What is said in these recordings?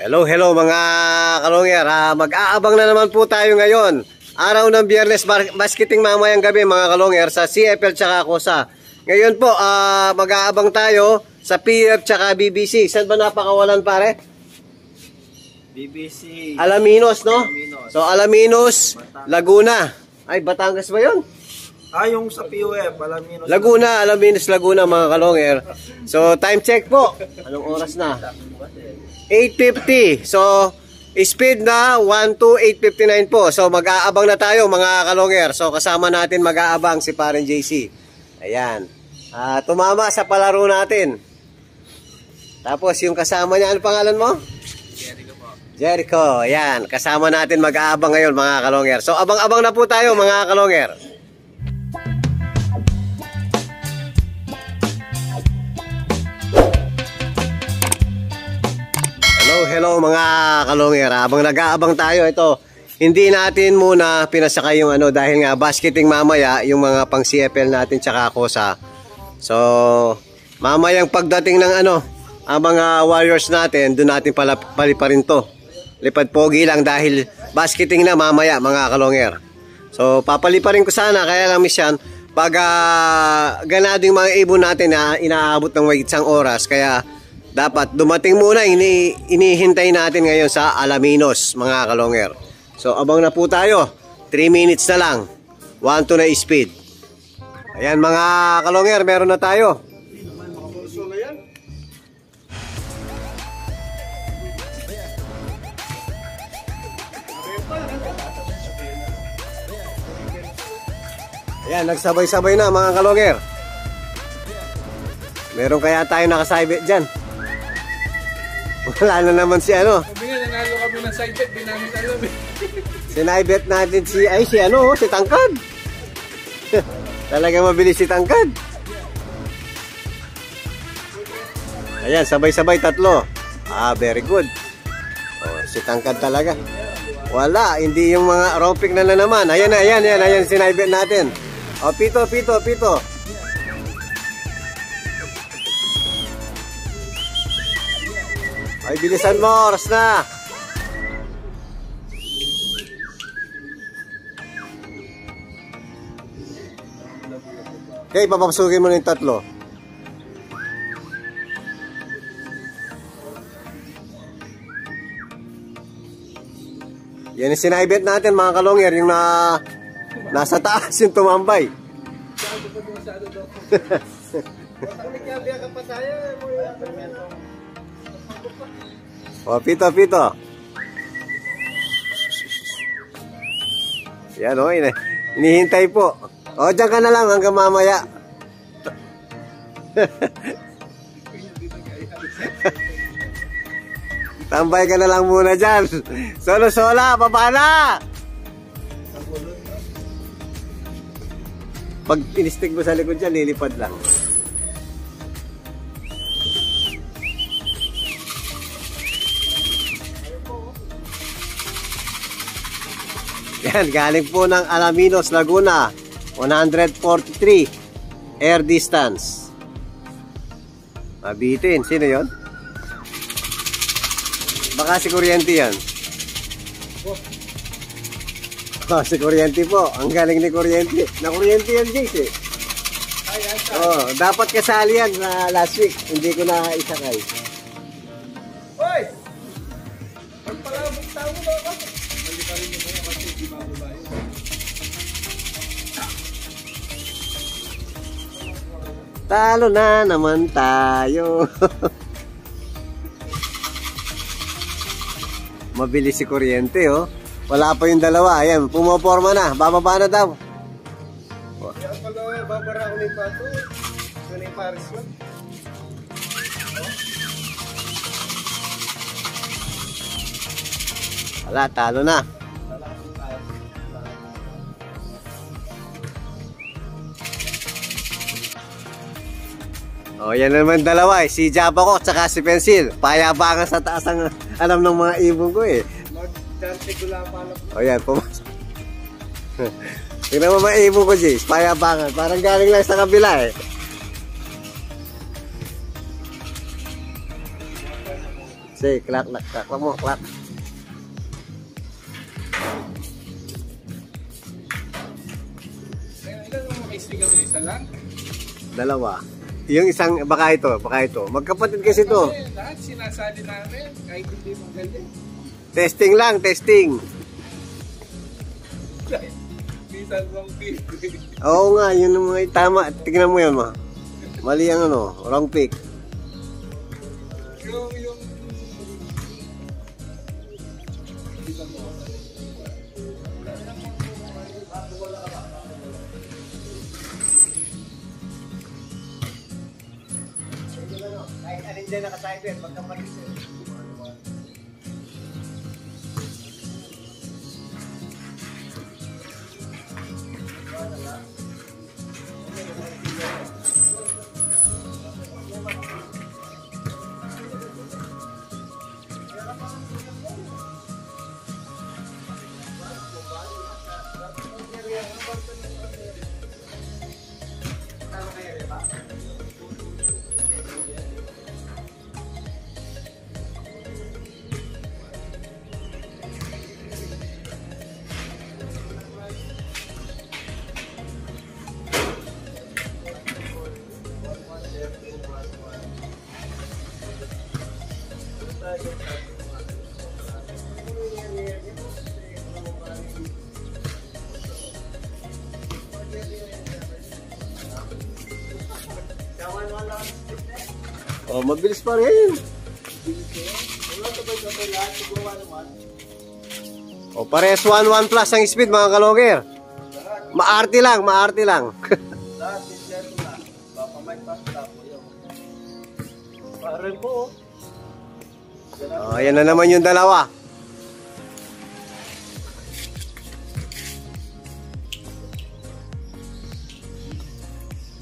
Hello mga kalongyer. Mag-aabang na naman po tayo ngayon. Araw ng Biyernes, basketing mamayang gabi mga kalongyer sa CFL tsaka KOSA. Ngayon po, mag-aabang tayo sa PF tsaka BBC. Saan ba napakawalan pare? BBC. Alaminos, no? Alaminos. So Alaminos, Laguna. Ay, Batangas ba yun? Yung sa PUF, Alaminos. Alaminos, Laguna mga kalongyer. So time check po. Anong oras na? 8:50. So speed na 1:08:59 po. So mag-aabang na tayo mga kalongyer. So kasama natin mag-aabang si Pareng JC. Ayan. Tumama sa palaro natin. Tapos yung kasama niya, ano pangalan mo? Jericho po. Jericho. Ayan. Kasama natin mag-aabang ngayon mga kalongyer. So abang-abang na po tayo mga kalongyer. Hello mga kalongyer. Habang nag-aabang tayo, ito, hindi natin muna pinasakay yung dahil nga basketing mamaya, yung mga pang CFL natin tsaka KOSA. So, mamayang pagdating ng ang mga warriors natin, doon natin paliparin to. Lipad pogi lang dahil basketing na mamaya mga kalongyer. So, papaliparin ko sana, kaya lang misyan, pag ganado yung mga ibon natin na inaabot ng mahigit isang oras, kaya dapat dumating muna, inihintay natin ngayon sa Alaminos mga kalongyer. So abang na po tayo, 3 minutes na lang, 1-2 na speed. Ayan mga kalongyer, meron na tayo. Ayan, nagsabay-sabay na mga kalongyer. Meron kaya tayo nakasabit dyan? Wala na naman si Sabi nga, nanalo kami ng side bet, di namin alam eh. Sinaibet natin si Tangkad. Talaga mabilis si Tangkad. Ayan, sabay-sabay tatlo. Very good. Si Tangkad talaga. Wala, hindi yung mga ropic na naman. Ayan, sinaibet natin. Pito. Ay, bilisan mo, oras na. Okay, papapasukin mo na yung tatlo. Yan yung sinaibet natin mga kalongyer, yung nasa taas yung tumambay. Pito. Yan inihintay po. Diyan ka na lang hanggang mamaya. Tambay ka na lang muna dyan. Solo-sola, baba na! Pag inistig mo sa likod dyan, lilipad lang. Yan, galing po ng Alaminos, Laguna. 143 air distance. Mabitin. Sino yon? Baka si Kuryente yan. Si Kuryente po. Ang galing ni Kuryente. Na Kuryente yan, Jace eh. Dapat kasali yan na last week. Hindi ko na isakay. Hoy! Pagpalabog tao mo ba? Hindi pa rin mo kaya kasi di mababa yun. Talo na naman tayo. Mabilis si Kuryente Wala pa yung dalawa. Ayan, pumoporma na. Bababa na daw. Kaya pala, babara ko na yung pato. Ito na yung Paris lang. Wala, talo na. Yan naman dalawa si Java ko tsaka si Pencil. Payabangan sa taas ang alam ng mga ibon ko eh. Mag-dante ko lang pala. Yan, pumasok. Tingnan mo mga ibon ko, Jace. Payabangan. Parang galing lang sa kabila eh. Sige, clack mo, clack. Ilan ang mga istigan mo? Isa lang? Dalawa. Yung isang, baka ito. Magkapatid kasi ito. Lahat sinasali namin, kahit hindi magaling. Testing lang, testing. Bisan wrong pick. Oo nga, yun ang mga tama. Tignan mo yan, ma. Mali ang ano, wrong pick. Yung Kahit alin dyan naka-cyber, magkapatid. Oh, mabilis pa rin. Oh, pares 1-1 plus ang speed mga kaloger. Maarte lang. Lahat yung share na. Papamay pa sa po yun. Parang po. Oh, ayan na naman yung dalawa.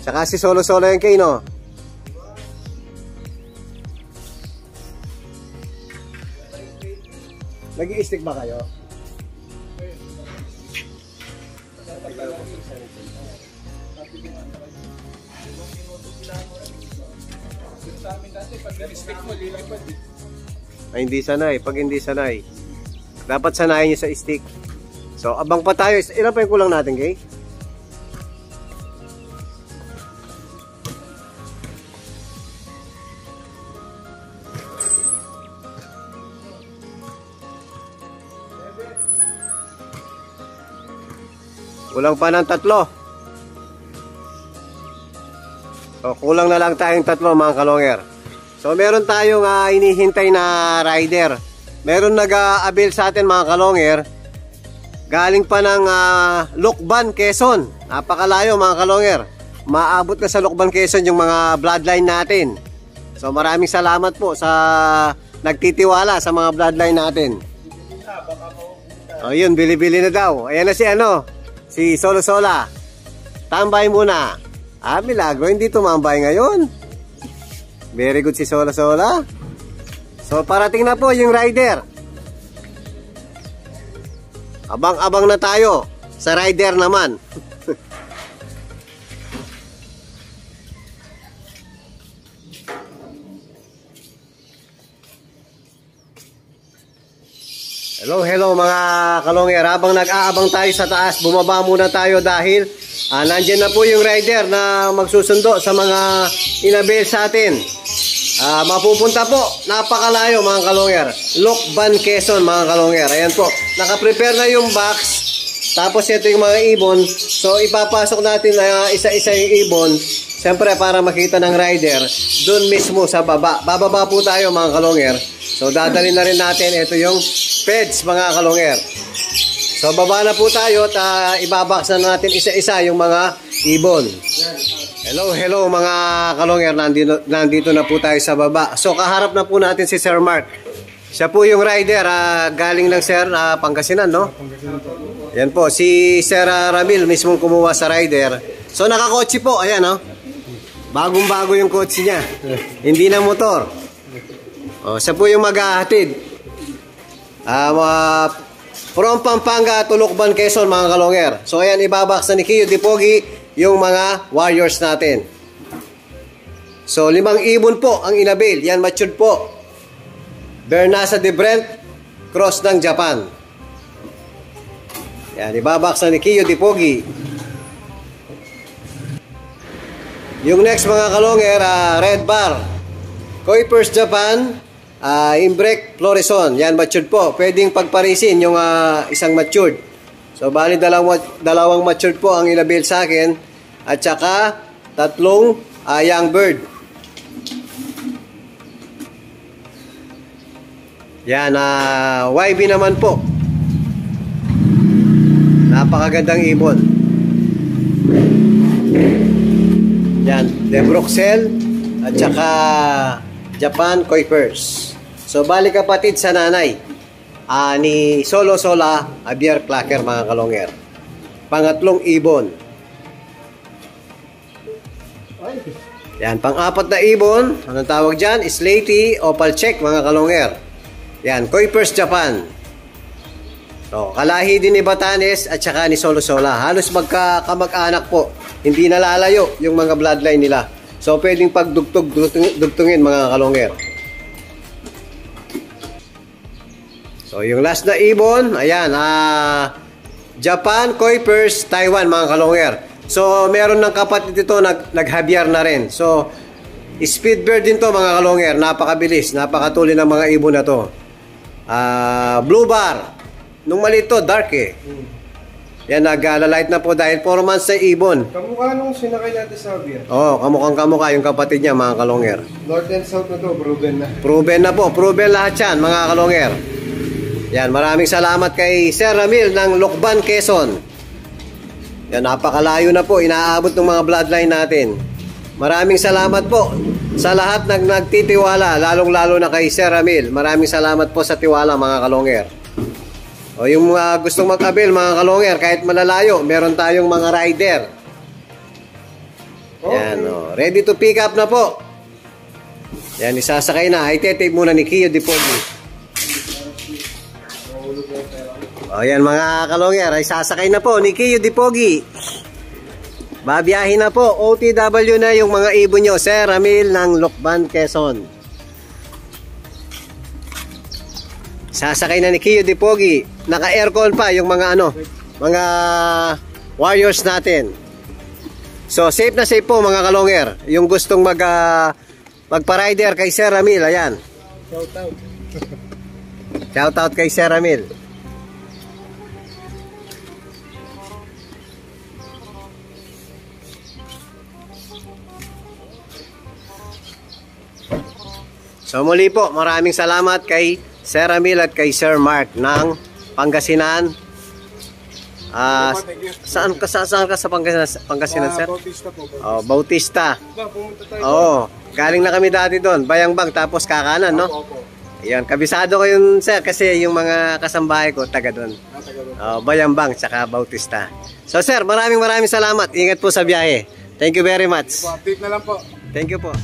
Saka si solo-solo yung Kano. Nag-i-stick ba kayo? sa amin dati, pag na-stick mo, lilipad eh. Ay, hindi sanay. Pag hindi sanay, dapat sanayin nyo sa stick. So, abang pa tayo. Ilan pa yung kulang natin, Kay? Kulang pa ng 3. So, kulang na lang tayong 3 mga kalonger. So, meron tayong inihintay na rider. Meron nag-avail sa atin mga kalonger. Galing pa ng Lucban, Quezon. Napakalayo mga kalonger. Maabot na sa Lucban, Quezon yung mga bloodline natin. So, maraming salamat po sa nagtitiwala sa mga bloodline natin. O yun, bili-bili na daw. Ayan na si Solo Sola. Tambay muna. Milagro, hindi tumambay ngayon. Very good si Solo Sola. So, parating na po yung rider. Abang-abang na tayo sa rider naman. Hello mga kalonger. Habang nag-aabang tayo sa taas, bumaba muna tayo dahil nandyan na po yung rider na magsusundo sa mga inabail sa atin. Mapupunta po, napakalayo mga kalonger. Lucban, Quezon mga kalonger. Ayan po, naka-prepare na yung box. Tapos ito yung mga ibon. So ipapasok natin na isa-isa yung ibon. Siyempre para makita ng rider, doon mismo sa baba. Bababa po tayo mga kalonger. So dadalhin na rin natin, ito yung feds mga kalonger. So baba na po tayo at ibabox na natin isa-isa yung mga ibon. Hello mga kalonger, nandito na po tayo sa baba. So kaharap na po natin si Sir Mark. Siya po yung rider, galing ng Sir Pangasinan, no? Yan po, si Sir Ramil mismong kumuha sa rider. So nakakotse po, ayan, no? Bagong-bago yung kotse niya. Hindi na motor. Siya po yung maghahatid. From Pampanga to Lucban, Quezon mga kalonger. So ayan, ibabox na ni Kiyo Dipogi yung mga warriors natin. So 5 ibon po ang inabail. Yan, matured po. Bernasa de Brent, cross ng Japan. Yan, ibabaks na ni Kiyo Dipogi. Yung next mga kalonger, Red Bar, Kuipers Japan, Imbrek Florison. Yan, matured po. Pwedeng pagparisin yung isang matured. So, bali dalawang matured po ang ilabil sa akin. At saka, tatlong young bird. Yan, YB naman po. Napakagandang ibon. Yan, De Bruxelles at saka Japan Kuipers. So, bali kapatid sa nanay ni Solo Sola Javier Clacker mga kalonger. Pangatlong ibon. Yan, pang-apat na ibon. Anong tawag dyan? Slaty Opal Check mga kalonger. Yan, Kuipers Japan. So, kalahi din ni Batanes at saka ni Solo Sola. Halos magkakamag-anak po. Hindi nalalayo yung mga bloodline nila. So, pwedeng pagdugtungin mga kalonger. So, yung last na ibon, ayan, Japan, Kuipers, Taiwan mga kalonger. So, meron ng kapatid ito, nag-Javier na rin. So, speedbird din to mga kalonger. Napakabilis, napakatuli ng mga ibon na to. Blue Bar. Nung maliit to, dark eh. Yan, nag-light na po dahil 4 months na ibon. Kamukha nung sinakay natin sa Javier. Oo, kamukhang-kamukha yung kapatid niya, mga kalonger. North and South na to, proven na. Proven na po, proven lahat yan, mga kalonger. Yan, maraming salamat kay Sir Ramil ng Lokban, Quezon. Yan, napakalayo na po, inaabot ng mga bloodline natin. Maraming salamat po sa lahat ng nagtitiwala, lalong-lalo na kay Sir Ramil. Maraming salamat po sa tiwala, mga kalonger. O yung mga gustong mag-avail mga kalonger, kahit malalayo, meron tayong mga rider. Okay. Yan, ready to pick up na po. Yan, isasakay na. Itetape muna ni Kiyo Dipogi. O yan mga kalonger, isasakay na po ni Kiyo Dipogi. Babiyahin na po, OTW na yung mga ibon nyo. Sir Ramil ng Lokban, Quezon. Sasakay na ni Kiyo Dipogi. Naka-aircon pa yung mga mga warriors natin. So, safe na safe po mga kalonger. Yung gustong magpa-rider kay Sir Ramil, ayan. Shout out. Shout out kay Sir Ramil. So, muli po, maraming salamat kay Sir Ramil at kay Sir Mark ng Pangasinan. Saan ka sa Pangasinan, sir? Bautista po. Oh, Bautista. Pumunta tayo. Oo. Galing na kami dati doon. Bayangbang tapos kakanan, no? Opo. Ayan, kabisado ko yun, sir, kasi yung mga kasambahay ko taga doon. Bayambang tsaka Bautista. So, sir, maraming salamat. Ingat po sa biyahe. Thank you very much. Update na lang po. Thank you po.